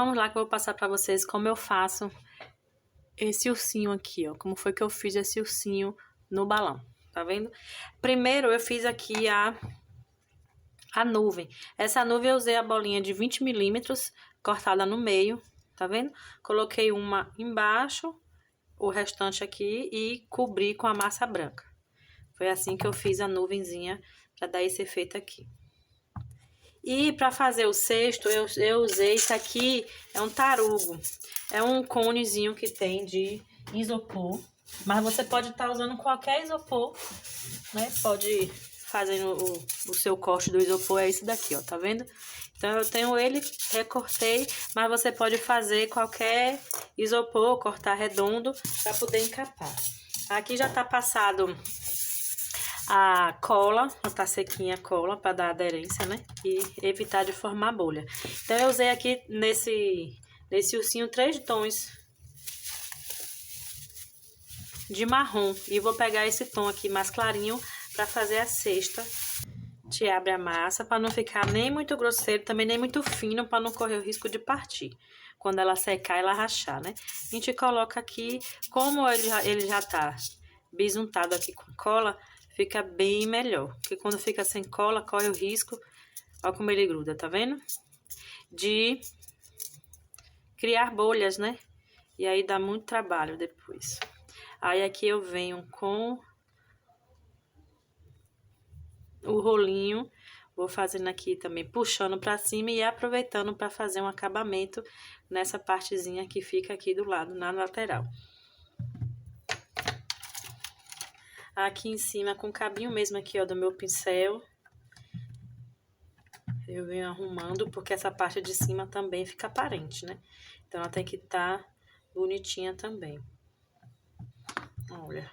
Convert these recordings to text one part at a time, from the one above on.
Vamos lá que eu vou passar pra vocês como eu faço esse ursinho aqui, ó. Como foi que eu fiz esse ursinho no balão, tá vendo? Primeiro eu fiz aqui a nuvem. Essa nuvem eu usei a bolinha de 20 milímetros cortada no meio, tá vendo? Coloquei uma embaixo, o restante aqui e cobri com a massa branca. Foi assim que eu fiz a nuvenzinha pra dar esse efeito aqui. E para fazer o cesto, eu usei isso aqui, é um tarugo. É um conezinho que tem de isopor. Mas você pode estar usando qualquer isopor, né? Pode fazer o seu corte do isopor, é esse daqui, ó, tá vendo? Então eu tenho ele, recortei, mas você pode fazer qualquer isopor, cortar redondo para poder encapar. Aqui já tá passado a cola, tá sequinha a cola para dar aderência, né? E evitar de formar bolha. Então eu usei aqui nesse ursinho 3 tons de marrom e vou pegar esse tom aqui mais clarinho para fazer a cesta. A gente abre a massa para não ficar nem muito grosseiro, também nem muito fino, para não correr o risco de partir. Quando ela secar, ela rachar, né? A gente coloca aqui, como ele já tá bisuntado aqui com cola, fica bem melhor. Porque quando fica sem cola, corre o risco, ó como ele gruda, tá vendo? De criar bolhas, né? E aí dá muito trabalho depois. Aí aqui eu venho com o rolinho, vou fazendo aqui também, puxando pra cima e aproveitando pra fazer um acabamento nessa partezinha que fica aqui do lado, na lateral. Aqui em cima, com o cabinho mesmo aqui, ó, do meu pincel, eu venho arrumando, porque essa parte de cima também fica aparente, né? Então, ela tem que estar bonitinha também. Olha.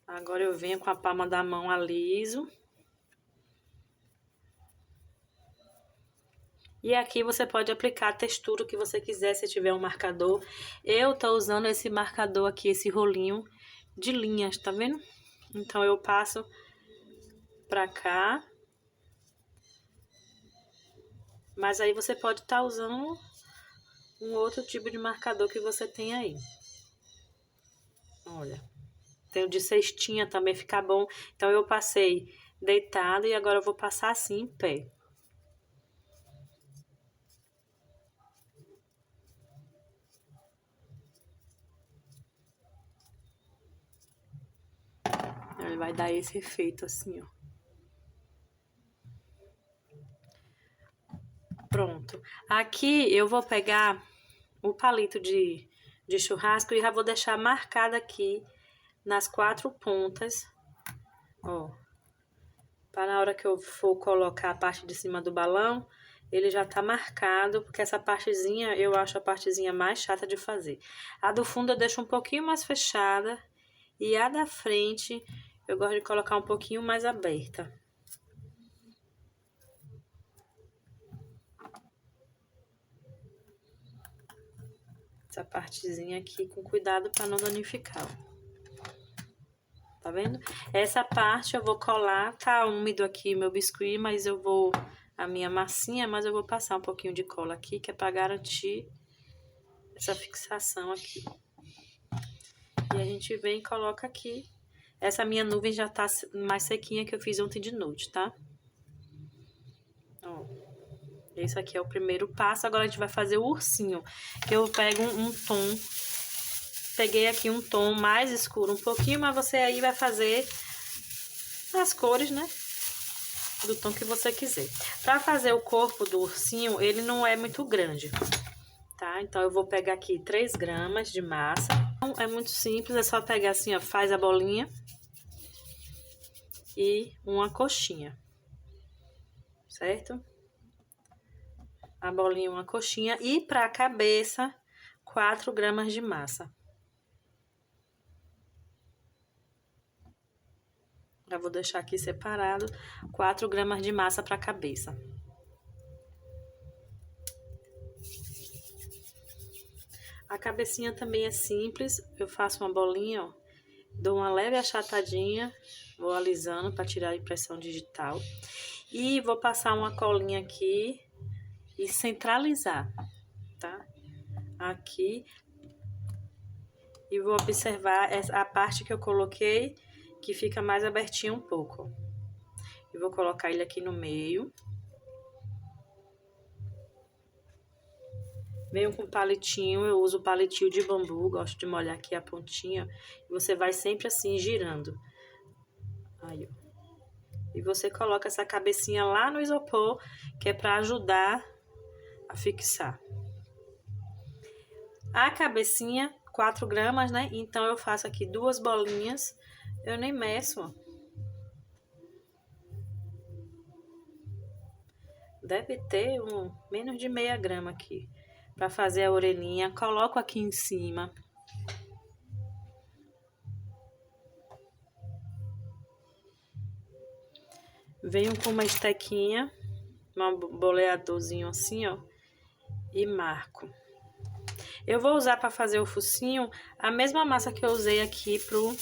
Agora eu venho com a palma da mão aliso. E aqui você pode aplicar a textura que você quiser, se tiver um marcador. Eu tô usando esse marcador aqui, esse rolinho de linhas, tá vendo? Então, eu passo pra cá. Mas aí você pode estar usando um outro tipo de marcador que você tem aí. Olha. Tem o de cestinha também, fica bom. Então, eu passei deitado e agora eu vou passar assim, em pé. Ele vai dar esse efeito assim, ó. Pronto. Aqui eu vou pegar o palito de churrasco e já vou deixar marcado aqui nas 4 pontas, ó. Para na hora que eu for colocar a parte de cima do balão, ele já tá marcado, porque essa partezinha eu acho a partezinha mais chata de fazer. A do fundo eu deixo um pouquinho mais fechada e a da frente eu gosto de colocar um pouquinho mais aberta. Essa partezinha aqui com cuidado para não danificar, ó. Tá vendo? Essa parte eu vou colar, tá úmido aqui meu biscuit, mas eu vou, a minha massinha, mas eu vou passar um pouquinho de cola aqui, que é pra garantir essa fixação aqui. E a gente vem e coloca aqui. Essa minha nuvem já tá mais sequinha, que eu fiz ontem de noite, tá? Ó. Esse aqui é o primeiro passo, agora a gente vai fazer o ursinho. Eu pego um tom... Peguei aqui um tom mais escuro um pouquinho, mas você aí vai fazer as cores, né? Do tom que você quiser. Pra fazer o corpo do ursinho, ele não é muito grande, tá? Então, eu vou pegar aqui 3 gramas de massa. Então, é muito simples, é só pegar assim, ó, faz a bolinha e uma coxinha, certo? A bolinha, uma coxinha. E pra cabeça, 4 gramas de massa. Já vou deixar aqui separado 4 gramas de massa para a cabeça. A cabecinha também é simples. Eu faço uma bolinha, ó, dou uma leve achatadinha, vou alisando para tirar a impressão digital. E vou passar uma colinha aqui e centralizar. tá? Aqui. E vou observar a parte que eu coloquei, que fica mais abertinha um pouco. E vou colocar ele aqui no meio. Venho com palitinho, eu uso palitinho de bambu, gosto de molhar aqui a pontinha. E você vai sempre assim, girando. Aí, ó. E você coloca essa cabecinha lá no isopor, que é pra ajudar a fixar. A cabecinha, 4 gramas, né? Então, eu faço aqui 2 bolinhas. Eu nem meço, ó. Deve ter menos de meia grama aqui. Pra fazer a orelhinha. Coloco aqui em cima. Venho com uma estequinha, um boleadorzinho assim, ó. E marco. Eu vou usar para fazer o focinho a mesma massa que eu usei aqui pro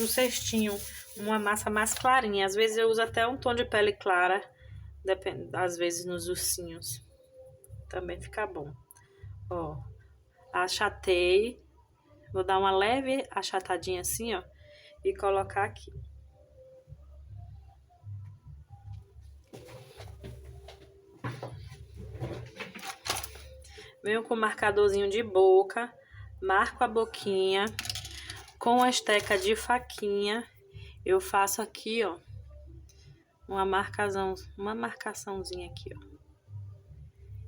cestinho. Uma massa mais clarinha. Às vezes eu uso até um tom de pele clara. Depende, às vezes nos ursinhos. Também fica bom. Ó. Achatei. Vou dar uma leve achatadinha assim, ó. E colocar aqui. Venho com o marcadorzinho de boca. Marco a boquinha. Com a esteca de faquinha. Eu faço aqui, ó. Uma marcaçãozinha aqui, ó.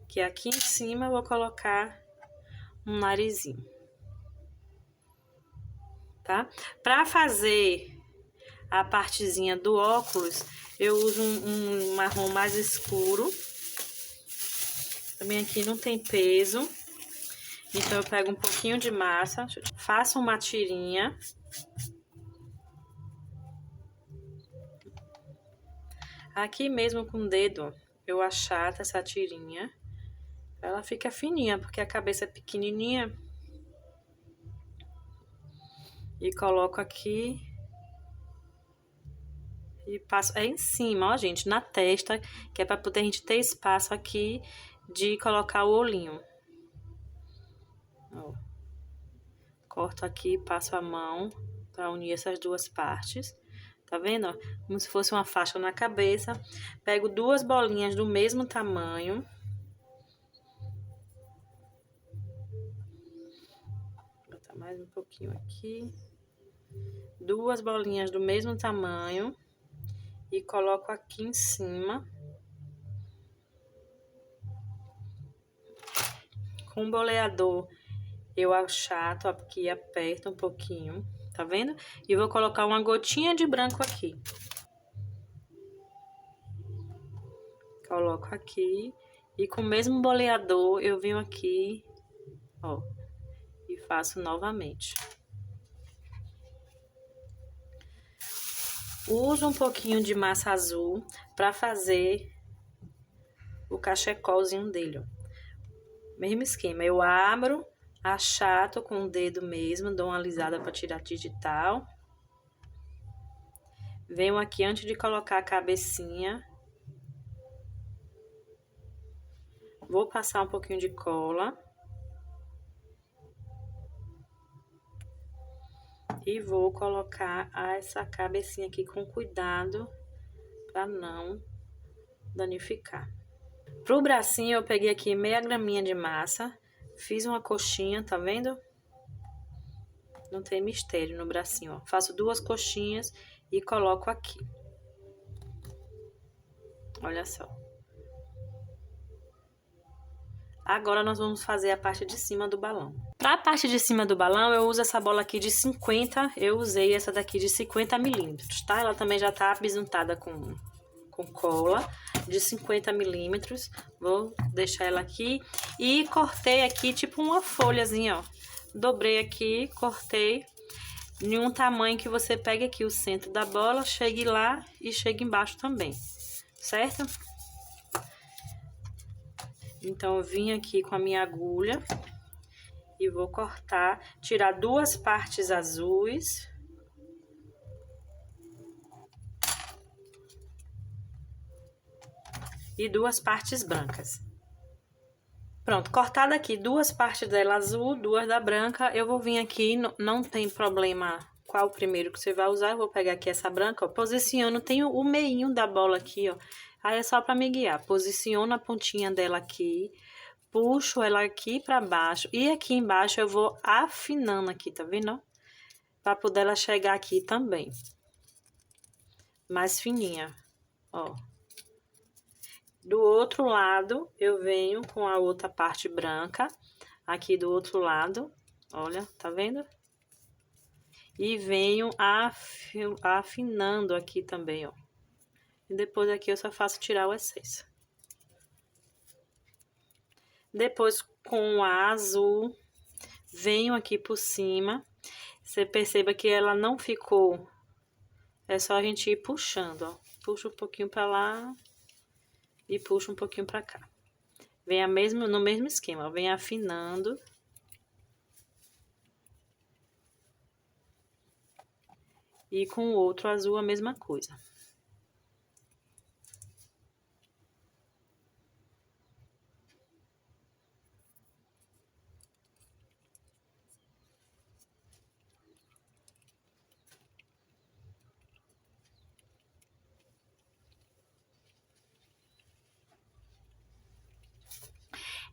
Que aqui em cima eu vou colocar um narizinho. Tá? Pra fazer a partezinha do óculos, eu uso um marrom mais escuro. Também aqui não tem peso. Então, eu pego um pouquinho de massa, faço uma tirinha. Aqui mesmo com o dedo, eu achato essa tirinha. Ela fica fininha, porque a cabeça é pequenininha. E coloco aqui. E passo em cima, ó, gente, na testa, que é pra poder a gente ter espaço aqui de colocar o olhinho. Ó. Corto aqui, passo a mão pra unir essas duas partes. Tá vendo, ó? Como se fosse uma faixa na cabeça. Pego 2 bolinhas do mesmo tamanho. Vou botar mais um pouquinho aqui. 2 bolinhas do mesmo tamanho. E coloco aqui em cima. Com o boleador, eu achato aqui e aperto um pouquinho. Tá vendo? E vou colocar uma gotinha de branco aqui. Coloco aqui. E com o mesmo boleador, eu venho aqui, ó. E faço novamente. Uso um pouquinho de massa azul pra fazer o cachecolzinho dele, ó. Mesmo esquema. Eu abro, achato com o dedo mesmo, dou uma alisada pra tirar digital. Venho aqui antes de colocar a cabecinha. Vou passar um pouquinho de cola. E vou colocar essa cabecinha aqui com cuidado para não danificar. Pro bracinho eu peguei aqui meia graminha de massa, fiz uma coxinha, tá vendo? Não tem mistério no bracinho, ó. Faço 2 coxinhas e coloco aqui. Olha só. Agora nós vamos fazer a parte de cima do balão. Para a parte de cima do balão, eu uso essa bola aqui de 50, eu usei essa daqui de 50 milímetros, tá? Ela também já tá besuntada com cola de 50 milímetros. Vou deixar ela aqui e cortei aqui tipo uma folhazinha, ó. Dobrei aqui, cortei em um tamanho que você pegue aqui o centro da bola, chegue lá e chegue embaixo também, certo? Então, eu vim aqui com a minha agulha e vou cortar, tirar 2 partes azuis. E 2 partes brancas. Pronto, cortada aqui duas partes dela azul, duas da branca, eu vou vir aqui, não tem problema qual primeiro que você vai usar, eu vou pegar aqui essa branca, ó, posiciono, tem o meinho da bola aqui, ó, aí é só pra me guiar, posiciono a pontinha dela aqui, puxo ela aqui pra baixo, e aqui embaixo eu vou afinando aqui, tá vendo, ó? Pra poder ela chegar aqui também, mais fininha, ó. Do outro lado, eu venho com a outra parte branca, aqui do outro lado, olha, tá vendo? E venho afinando aqui também, ó. E depois aqui eu só faço tirar o excesso. Depois, com a azul, venho aqui por cima. Você perceba que ela não ficou, é só a gente ir puxando, ó. Puxa um pouquinho pra lá e puxa um pouquinho pra cá. Vem no mesmo esquema, vem afinando. E com o outro azul a mesma coisa.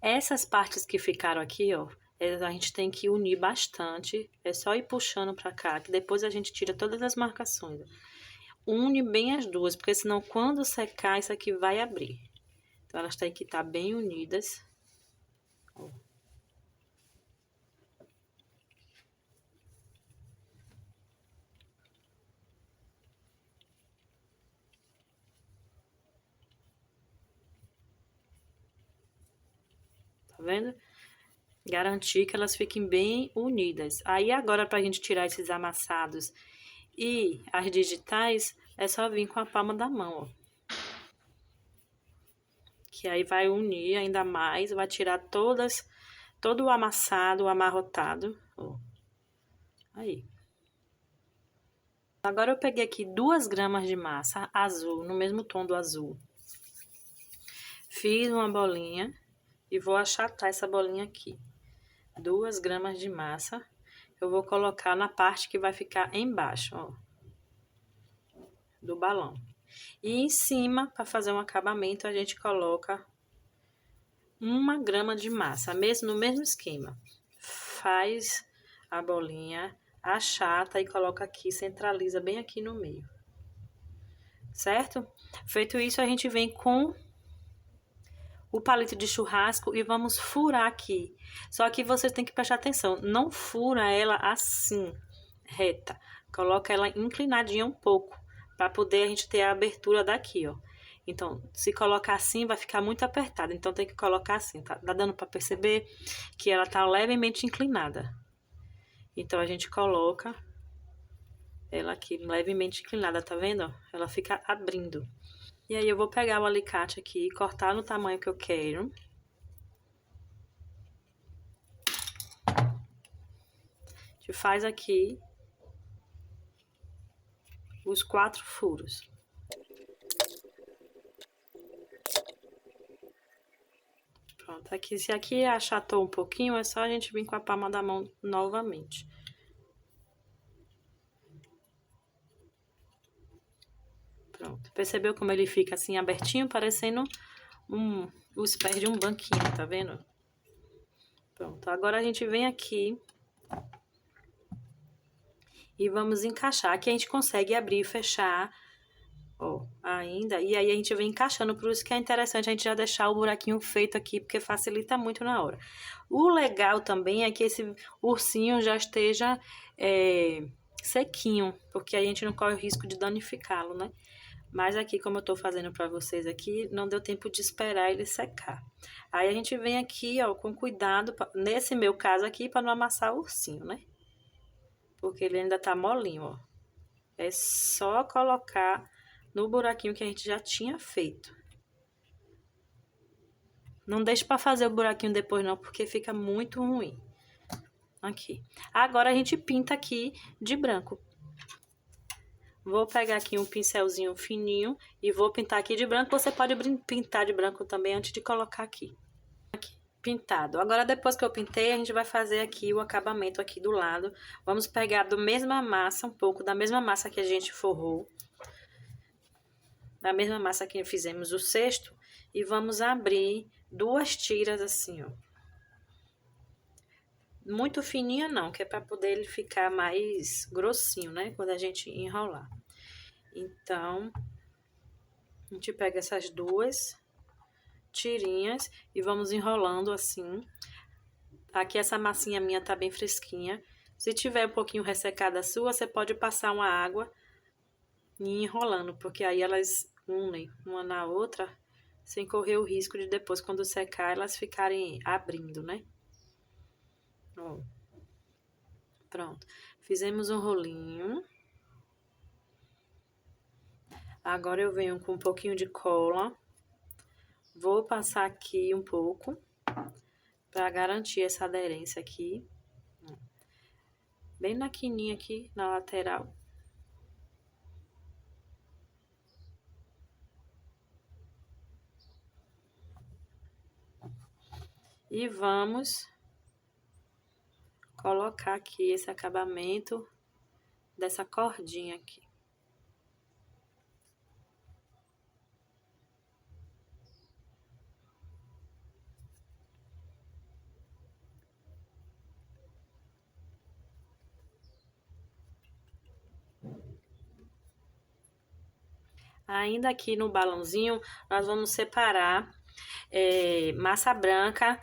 Essas partes que ficaram aqui, ó, a gente tem que unir bastante. É só ir puxando pra cá, que depois a gente tira todas as marcações. Une bem as duas, porque senão quando secar, isso aqui vai abrir. Então, elas têm que estar bem unidas. Ó. Tá vendo? Garantir que elas fiquem bem unidas. Aí, agora, pra gente tirar esses amassados e as digitais, é só vir com a palma da mão, ó. Que aí vai unir ainda mais, vai tirar todo o amassado, o amarrotado, ó. Aí. Agora eu peguei aqui 2 gramas de massa azul, no mesmo tom do azul. Fiz uma bolinha e vou achatar essa bolinha aqui. 2 gramas de massa, eu vou colocar na parte que vai ficar embaixo, ó, do balão. E em cima, para fazer um acabamento, a gente coloca 1 grama de massa, no mesmo esquema. Faz a bolinha, achata e coloca aqui, centraliza bem aqui no meio. Certo? Feito isso, a gente vem com o palito de churrasco e vamos furar aqui. Só que vocês têm que prestar atenção, não fura ela assim, reta. Coloca ela inclinadinha um pouco, para poder a gente ter a abertura daqui, ó. Então, se colocar assim, vai ficar muito apertada. Então, tem que colocar assim, tá? Tá dando para perceber que ela tá levemente inclinada. Então, a gente coloca ela aqui levemente inclinada, tá vendo? Ela fica abrindo. E aí, eu vou pegar o alicate aqui e cortar no tamanho que eu quero. A gente faz aqui os 4 furos. Pronto, aqui, se aqui achatou um pouquinho, é só a gente vir com a palma da mão novamente. Pronto, percebeu como ele fica assim abertinho, parecendo os pés de um banquinho, tá vendo? Pronto, agora a gente vem aqui e vamos encaixar. Aqui a gente consegue abrir e fechar, ó, ainda. E aí a gente vem encaixando, por isso que é interessante a gente já deixar o buraquinho feito aqui, porque facilita muito na hora. O legal também é que esse ursinho já esteja sequinho, porque aí a gente não corre o risco de danificá-lo, né? Mas aqui, como eu tô fazendo pra vocês aqui, não deu tempo de esperar ele secar. Aí a gente vem aqui, ó, com cuidado, nesse meu caso aqui, pra não amassar o ursinho, né? Porque ele ainda tá molinho, ó. É só colocar no buraquinho que a gente já tinha feito. Não deixe pra fazer o buraquinho depois não, porque fica muito ruim. Aqui. Agora a gente pinta aqui de branco. Vou pegar aqui um pincelzinho fininho e vou pintar aqui de branco. Você pode pintar de branco também antes de colocar aqui. pintado. Agora, depois que eu pintei, a gente vai fazer aqui o acabamento aqui do lado. Vamos pegar da mesma massa, um pouco da mesma massa que a gente forrou. Da mesma massa que fizemos o cesto. E vamos abrir 2 tiras assim, ó. Muito fininha não, que é para poder ele ficar mais grossinho, né? Quando a gente enrolar. Então, a gente pega essas 2 tirinhas e vamos enrolando assim. Aqui essa massinha minha tá bem fresquinha. Se tiver um pouquinho ressecada a sua, você pode passar uma água e ir enrolando, porque aí elas unem uma na outra, sem correr o risco de depois, quando secar, elas ficarem abrindo, né? Ó. Pronto. Fizemos um rolinho. Agora eu venho com um pouquinho de cola. Vou passar aqui um pouco, para garantir essa aderência aqui. Bem na quininha aqui, na lateral. E vamos colocar aqui esse acabamento dessa cordinha aqui. Ainda aqui no balãozinho, nós vamos separar massa branca,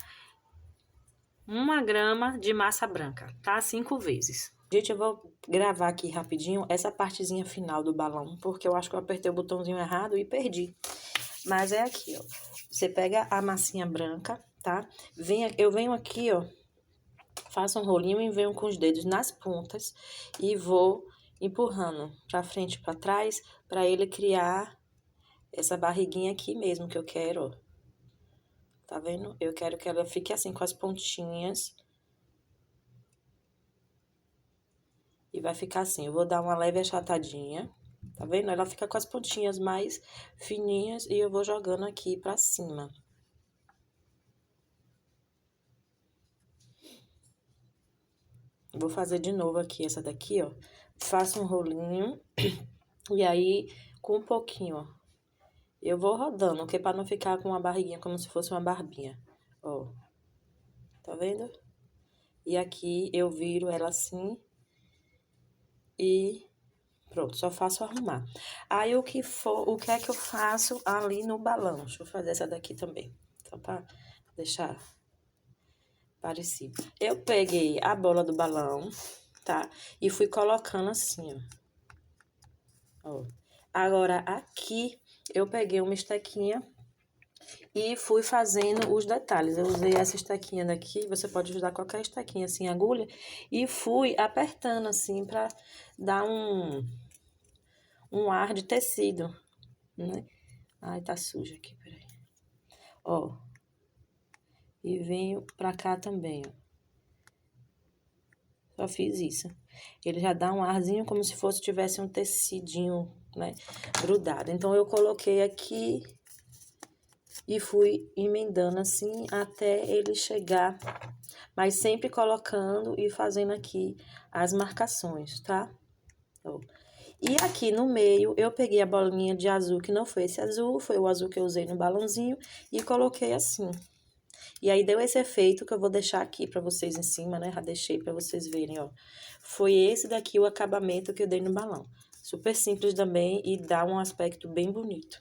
1 grama de massa branca, tá? 5 vezes. Gente, eu vou gravar aqui rapidinho essa partezinha final do balão, porque eu acho que eu apertei o botãozinho errado e perdi. Mas é aqui, ó. Você pega a massinha branca, tá? Eu venho aqui, ó, faço um rolinho e venho com os dedos nas pontas e vou empurrando pra frente e pra trás, pra ele criar essa barriguinha aqui mesmo que eu quero, ó. Tá vendo? Eu quero que ela fique assim, com as pontinhas. E vai ficar assim, eu vou dar uma leve achatadinha, tá vendo? Ela fica com as pontinhas mais fininhas e eu vou jogando aqui pra cima. Vou fazer de novo aqui essa daqui, ó. Faço um rolinho e aí, com um pouquinho, ó, eu vou rodando, que é pra não ficar com uma barriguinha como se fosse uma barbinha, ó. Tá vendo? E aqui eu viro ela assim e pronto, só faço arrumar. Aí, o que é que eu faço ali no balão? Deixa eu fazer essa daqui também, só pra deixar parecido. Eu peguei a bola do balão, tá? E fui colocando assim, ó. Agora, aqui, eu peguei uma estequinha e fui fazendo os detalhes. Eu usei essa estequinha daqui, você pode usar qualquer estequinha assim, agulha, e fui apertando assim pra dar um ar de tecido, né? Ai, tá sujo aqui, peraí. Ó. E venho pra cá também, ó. Só fiz isso. Ele já dá um arzinho como se fosse tivesse um tecidinho, né, grudado. Então, eu coloquei aqui e fui emendando assim até ele chegar, mas sempre colocando e fazendo aqui as marcações, tá? Ó. E aqui no meio, eu peguei a bolinha de azul, que não foi esse azul, foi o azul que eu usei no balãozinho, e coloquei assim. E aí, deu esse efeito que eu vou deixar aqui pra vocês em cima, né? Já deixei pra vocês verem, ó. Foi esse daqui o acabamento que eu dei no balão. Super simples também e dá um aspecto bem bonito.